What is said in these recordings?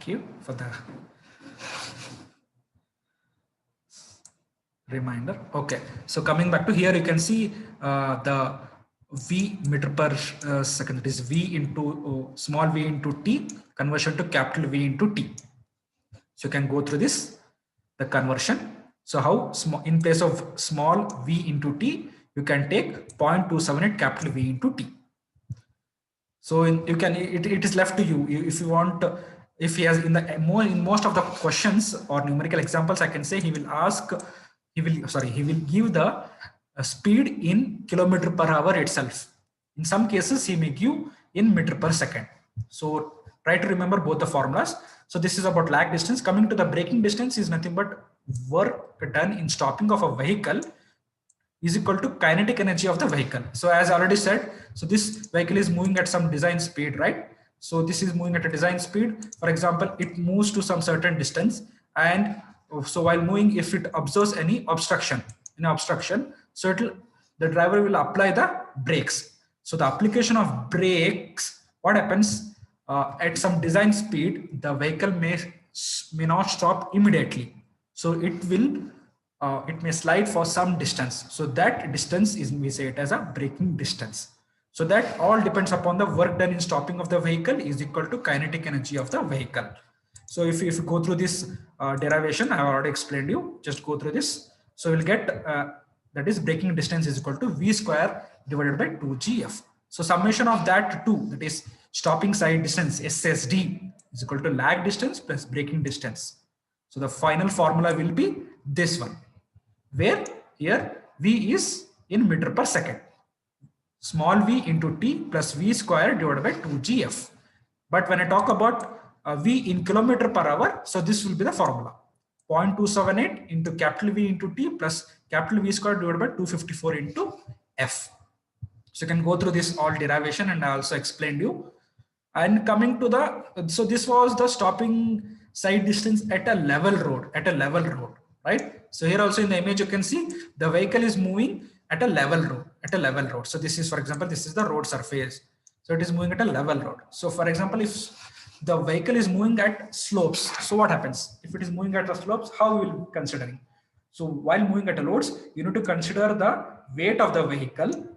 Thank you for the reminder. Okay, so coming back to here, you can see the V meter per second, that is V into small v into t conversion to capital V into t. So you can go through this, the conversion. So how small, in place of small v into t, you can take 0.278 capital V into t. So you can, it is left to you. If you want, if he has in most of the questions or numerical examples, I can say he will ask, he will give the speed in kilometer per hour itself. In some cases, he may give in meter per second. So try to remember both the formulas. So this is about lag distance. Coming to the braking distance is nothing but work done in stopping of a vehicle is equal to kinetic energy of the vehicle. So as I already said, so this vehicle is moving at some design speed, right? So this is moving at a design speed. For example, it moves to some certain distance, and so while moving, if it observes any obstruction, so the driver will apply the brakes. So the application of brakes, what happens at some design speed, the vehicle may not stop immediately. So it may slide for some distance. So that distance is, we say it as a braking distance. So that all depends upon the work done in stopping of the vehicle is equal to kinetic energy of the vehicle. So if you go through this derivation, I have already explained you, just go through this. So we'll get that is braking distance is equal to V square divided by 2GF. So summation of that two, that is stopping side distance SSD is equal to lag distance plus braking distance. So the final formula will be this one, where here V is in meter per second, small v into t plus V square divided by 2GF. But when I talk about V in kilometer per hour, so this will be the formula, 0.278 into capital V into t plus capital V square divided by 254 into F. So you can go through this all derivation, and I also explained you. And coming to the, so this was the stopping side distance at a level road, right? So here also in the image, you can see the vehicle is moving at a level road, So this is, for example, this is the road surface. So it is moving at a level road. So for example, if the vehicle is moving at slopes, so what happens? If it is moving at the slopes, how we will be considering? So while moving at the loads, you need to consider the weight of the vehicle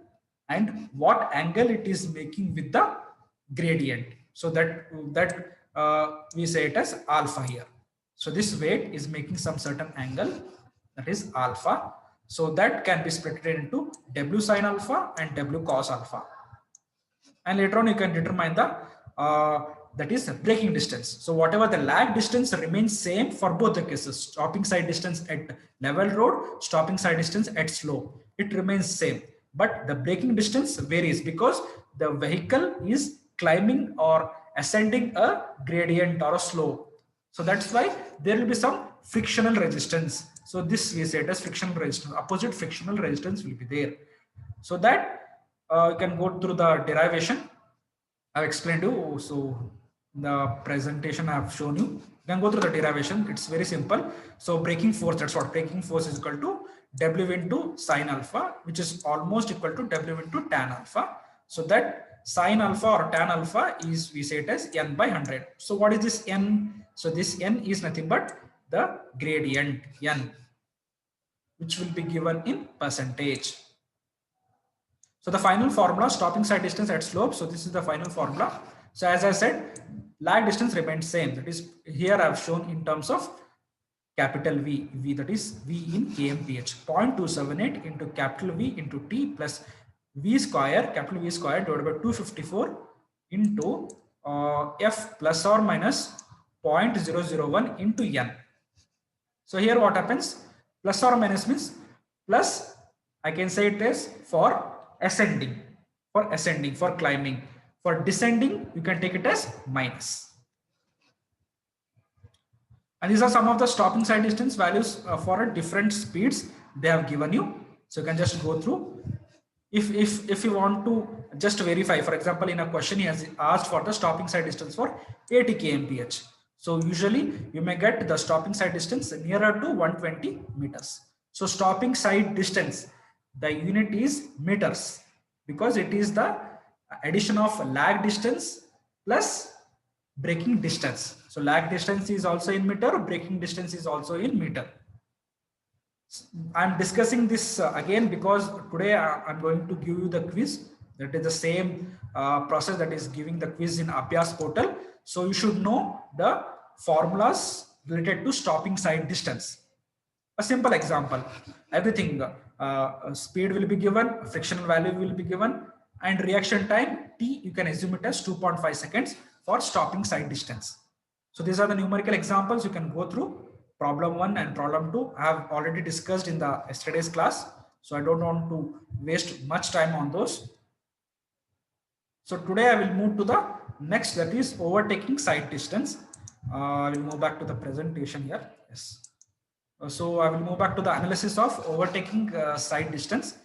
and what angle it is making with the gradient. So that we say it as alpha here. So this weight is making some certain angle, that is alpha. So that can be split into W sin alpha and W cos alpha. And later on you can determine the that is braking distance. So whatever the lag distance remains same for both the cases, stopping side distance at level road, stopping side distance at slope, it remains same. But the braking distance varies because the vehicle is climbing or ascending a gradient or a slope. So that's why there will be some frictional resistance. So this we say it as frictional resistance, opposite frictional resistance will be there. So that you can go through the derivation. I've explained you. So the presentation I've shown you. You can go through the derivation. It's very simple. So braking force, that's what braking force is equal to W into sine alpha, which is almost equal to W into tan alpha. So that sine alpha or tan alpha is, we say it as N by 100. So what is this N? So this N is nothing but the gradient N, which will be given in percentage. So the final formula, stopping side distance at slope. So this is the final formula. So as I said, lag distance remains same. That is, here I have shown in terms of capital V, that is V in kmph, 0.278 into capital V into T plus V square, capital V square divided by 254 into F plus or minus 0.001 into N. So here what happens? Plus or minus means plus, I can say it as for ascending, for climbing. For descending, you can take it as minus. And these are some of the stopping side distance values for different speeds they have given you. So you can just go through. If you want to just verify, for example, in a question he has asked for the stopping side distance for 80 kmph. So usually you may get the stopping side distance nearer to 120 meters. So stopping side distance, the unit is meters, because it is the addition of lag distance plus braking distance. So lag distance is also in meter, braking distance is also in meter. I'm discussing this again because today I'm going to give you the quiz. That is the same process that is giving the quiz in Abhyas portal. So you should know the formulas related to stopping side distance. A simple example, everything, speed will be given, frictional value will be given, and reaction time T, you can assume it as 2.5 seconds for stopping side distance. So these are the numerical examples you can go through. Problem 1 and problem 2 I have already discussed in the yesterday's class, so I don't want to waste much time on those. So today I will move to the next, that is overtaking side distance. I will move back to the presentation here. Yes. So I will move back to the analysis of overtaking side distance.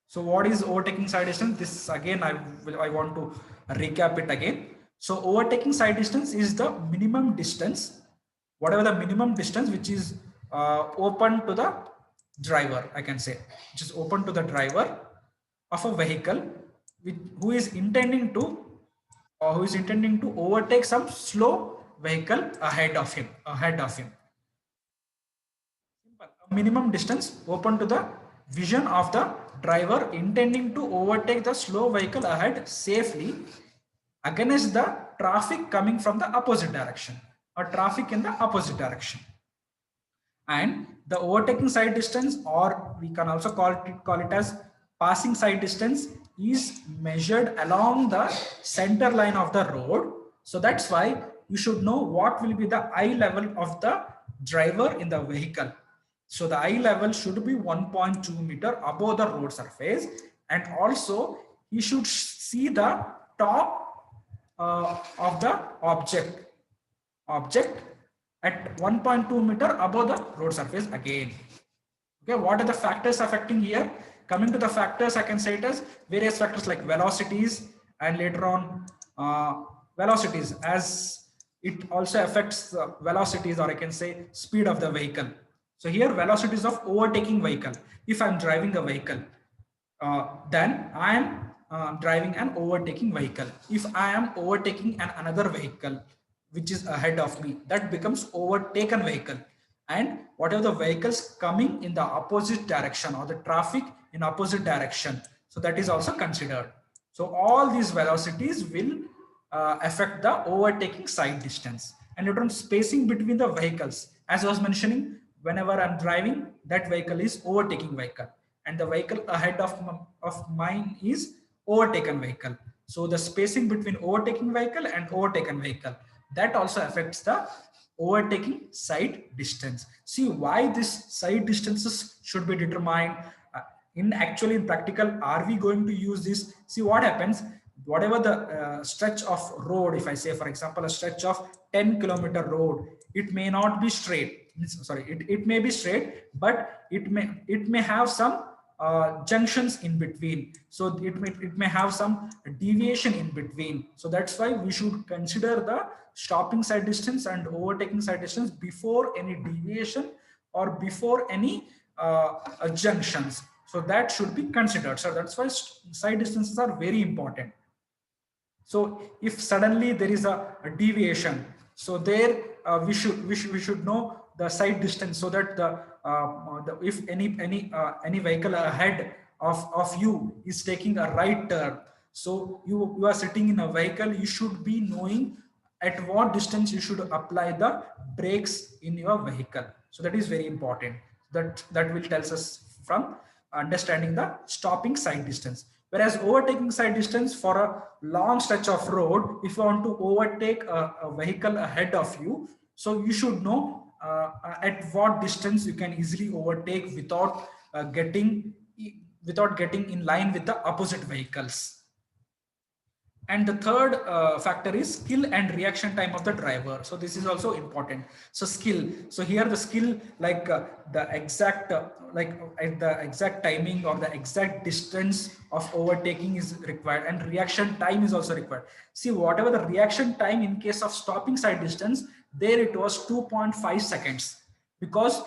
So what is overtaking side distance? This again I want to recap it again. So overtaking side distance is the minimum distance, whatever the minimum distance which is open to the driver, I can say, which is open to the driver of a vehicle who is intending to overtake some slow vehicle ahead of him. A minimum distance open to the vision of the driver intending to overtake the slow vehicle ahead safely against the traffic coming from the opposite direction, or traffic in the opposite direction. And the overtaking side distance, or we can also call it as passing side distance, is measured along the center line of the road. So that's why you should know what will be the eye level of the driver in the vehicle. So the eye level should be 1.2 meter above the road surface, and also you should see the top of the object at 1.2 meter above the road surface again. Okay, what are the factors affecting here? Coming to the factors, I can say it as various factors like velocities, and later on velocities, as it also affects velocities, or I can say speed of the vehicle. So here velocities of overtaking vehicle. If I'm driving a vehicle, then I am driving an overtaking vehicle. If I am overtaking another vehicle which is ahead of me, that becomes overtaken vehicle. And whatever the vehicles coming in the opposite direction, or the traffic in opposite direction, so that is also considered. So all these velocities will affect the overtaking side distance. And later on, spacing between the vehicles, as I was mentioning, whenever I'm driving, that vehicle is overtaking vehicle, and the vehicle ahead of mine is overtaken vehicle. So the spacing between overtaking vehicle and overtaken vehicle, that also affects the overtaking side distance. See why this side distances should be determined. In practical, are we going to use this? See what happens, whatever the stretch of road, if I say for example a stretch of 10-kilometer road, it may not be straight. Sorry, it may be straight, but it may have some junctions in between. So it may have some deviation in between. So that's why we should consider the stopping side distance and overtaking side distance before any deviation or before any junctions. So that should be considered. So that's why side distances are very important. So if suddenly there is a deviation, so there we should know the side distance, so that if any vehicle ahead of you is taking a right turn, so you are sitting in a vehicle, you should be knowing at what distance you should apply the brakes in your vehicle. So that is very important. That will tells us from understanding the stopping side distance. Whereas overtaking side distance, for a long stretch of road, if you want to overtake a vehicle ahead of you, so you should know at what distance you can easily overtake without getting in line with the opposite vehicles. And the third factor is skill and reaction time of the driver. So this is also important. So skill. So here the skill, like the exact timing or the exact distance of overtaking is required, and reaction time is also required. See, whatever the reaction time in case of stopping side distance, there it was 2.5 seconds, because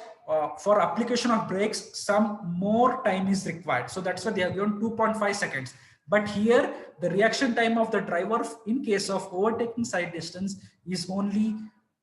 for application of brakes some more time is required. So that's why they have given 2.5 seconds. But here the reaction time of the driver in case of overtaking side distance is only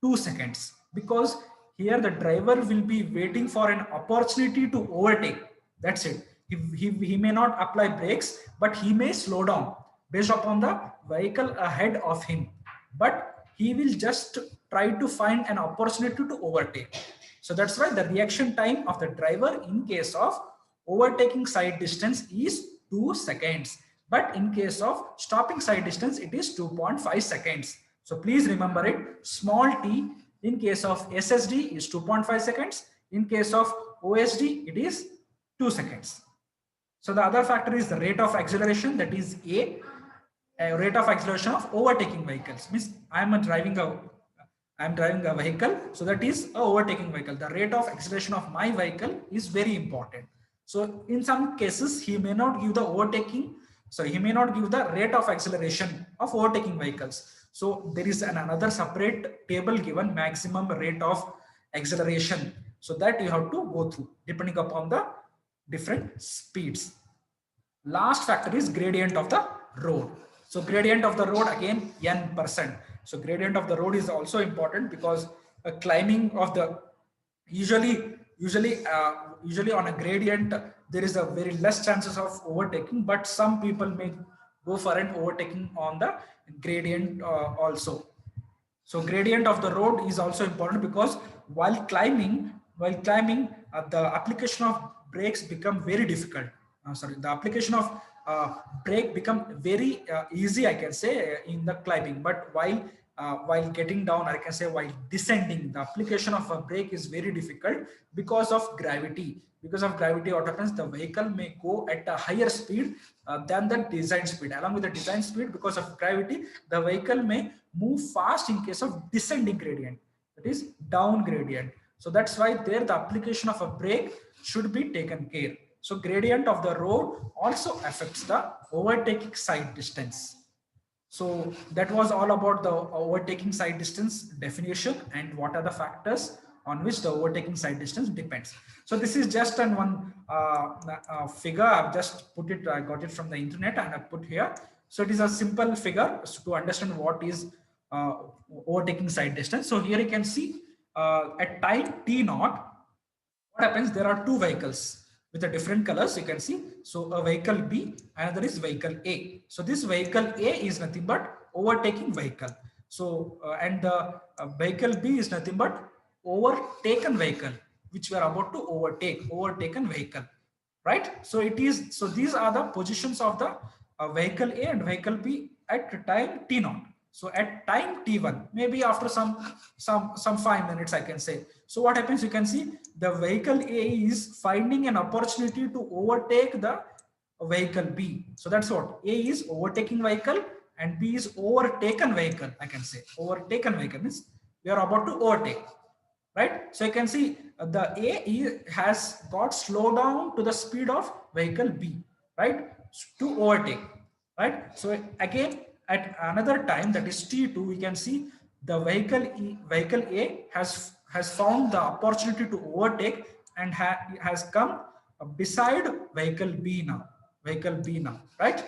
2 seconds, because here the driver will be waiting for an opportunity to overtake. That's it. He may not apply brakes, but he may slow down based upon the vehicle ahead of him. But he will just try to find an opportunity to overtake. So that's why the reaction time of the driver in case of overtaking side distance is 2 seconds. But in case of stopping side distance, it is 2.5 seconds. So please remember it. Small t in case of SSD is 2.5 seconds. In case of OSD, it is 2 seconds. So the other factor is the rate of acceleration, that is a rate of acceleration of overtaking vehicles. Means I'm driving a vehicle, so that is a overtaking vehicle. The rate of acceleration of my vehicle is very important. So in some cases, he may not give the overtaking, so he may not give the rate of acceleration of overtaking vehicles. So there is another separate table given maximum rate of acceleration, so that you have to go through depending upon the different speeds. Last factor is gradient of the road. So gradient of the road, again n%. So gradient of the road is also important, because climbing of the usually on a gradient there is a very less chances of overtaking, but some people may go for an overtaking on the gradient also. So gradient of the road is also important, because while climbing the application of brakes become very difficult. The application of brake become very easy, I can say, in the climbing. But while getting down, I can say while descending, the application of a brake is very difficult because of gravity. Because of gravity, what happens? The vehicle may go at a higher speed than the design speed. Along with the design speed, because of gravity, the vehicle may move fast in case of descending gradient, that is down gradient. So that's why there the application of a brake should be taken care. So gradient of the road also affects the overtaking side distance. So that was all about the overtaking side distance definition and what are the factors on which the overtaking side distance depends. So this is just an one figure. I've just put it, I got it from the internet and I put here. So it is a simple figure to understand what is overtaking side distance. So here you can see at time t naught, what happens? There are two vehicles with the different colors, you can see. So a vehicle B, another is vehicle A. So this vehicle A is nothing but overtaking vehicle. So and the vehicle B is nothing but overtaken vehicle, which we are about to overtaken vehicle, right? So it is, so these are the positions of the vehicle A and vehicle B at time t naught. So at time t1, maybe after some 5 minutes, I can say. So what happens? You can see the vehicle A is finding an opportunity to overtake the vehicle B. So that's what A is overtaking vehicle and B is overtaken vehicle. I can say overtaken vehicle means we are about to overtake, right? So you can see the A has got slowed down to the speed of vehicle B, right, to overtake, right? So again, at another time, that is t2, we can see the vehicle A has found the opportunity to overtake and has come beside vehicle B now, right?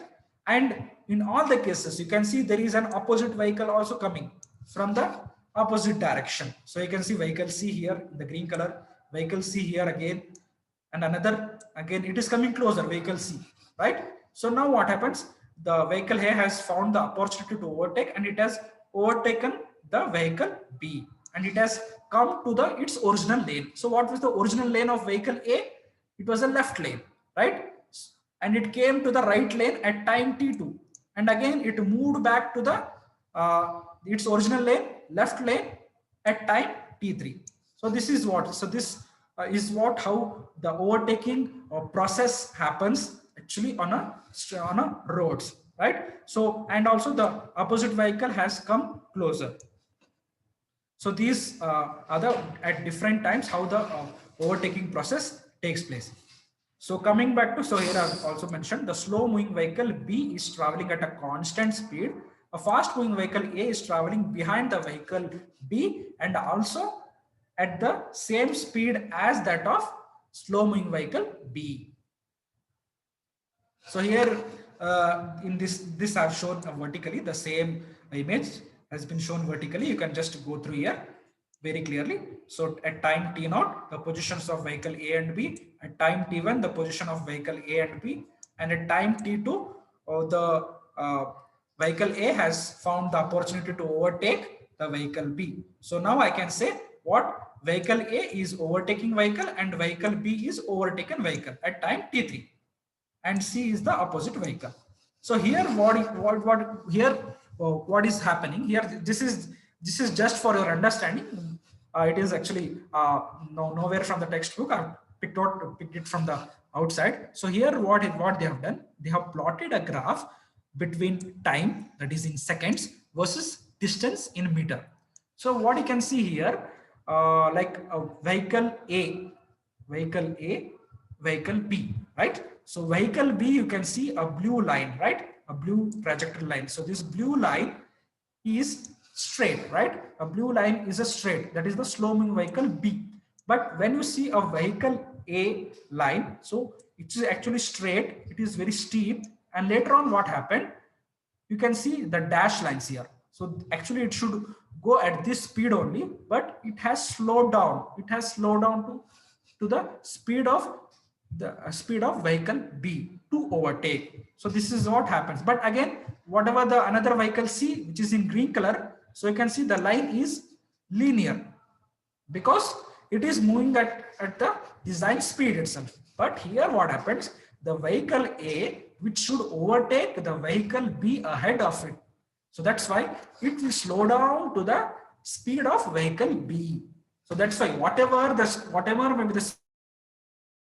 And in all the cases, you can see there is an opposite vehicle also coming from the opposite direction. So you can see vehicle C here in the green color, vehicle C here again, and another, again it is coming closer, vehicle C, right? So now what happens? The vehicle A has found the opportunity to overtake and it has overtaken the vehicle B and it has come to its original lane. So what was the original lane of vehicle A? It was a left lane, right? And it came to the right lane at time t2 and again it moved back to the its original lane, left lane, at time t3. So this is what, so this is what how the overtaking process happens actually on a roads, right? So and also the opposite vehicle has come closer. So these are the at different times how the overtaking process takes place. So coming back to, so here I've also mentioned the slow moving vehicle B is traveling at a constant speed. A fast moving vehicle A is traveling behind the vehicle B and also at the same speed as that of slow moving vehicle B. So here in this I've shown vertically. The same image has been shown vertically. You can just go through here very clearly. So at time t0, the positions of vehicle A and B. At time t1, the position of vehicle A and B. And at time t2, the vehicle A has found the opportunity to overtake the vehicle B. So now I can say what vehicle A is overtaking vehicle and vehicle B is overtaken vehicle at time t3, and C is the opposite vehicle. So here what is happening here? This is just for your understanding. It is actually nowhere from the textbook. I picked it from the outside. So here what they have done, they have plotted a graph between time, that is in seconds, versus distance in meter. So what you can see here, like a vehicle A, vehicle B, right? So vehicle B, you can see a blue line, right? A blue trajectory line. So this blue line is straight, right? A blue line is a straight, that is the slow moving vehicle B. But when you see a vehicle A line, so it is actually straight, it is very steep, and later on what happened, you can see the dash lines here. So actually it should go at this speed only, but it has slowed down. It has slowed down to the speed of vehicle B to overtake. So this is what happens. But again, whatever the another vehicle C, which is in green color, so you can see the line is linear because it is moving at the design speed itself. But here what happens, the vehicle A, which should overtake the vehicle B ahead of it. So that's why it will slow down to the speed of vehicle B. So that's why whatever maybe the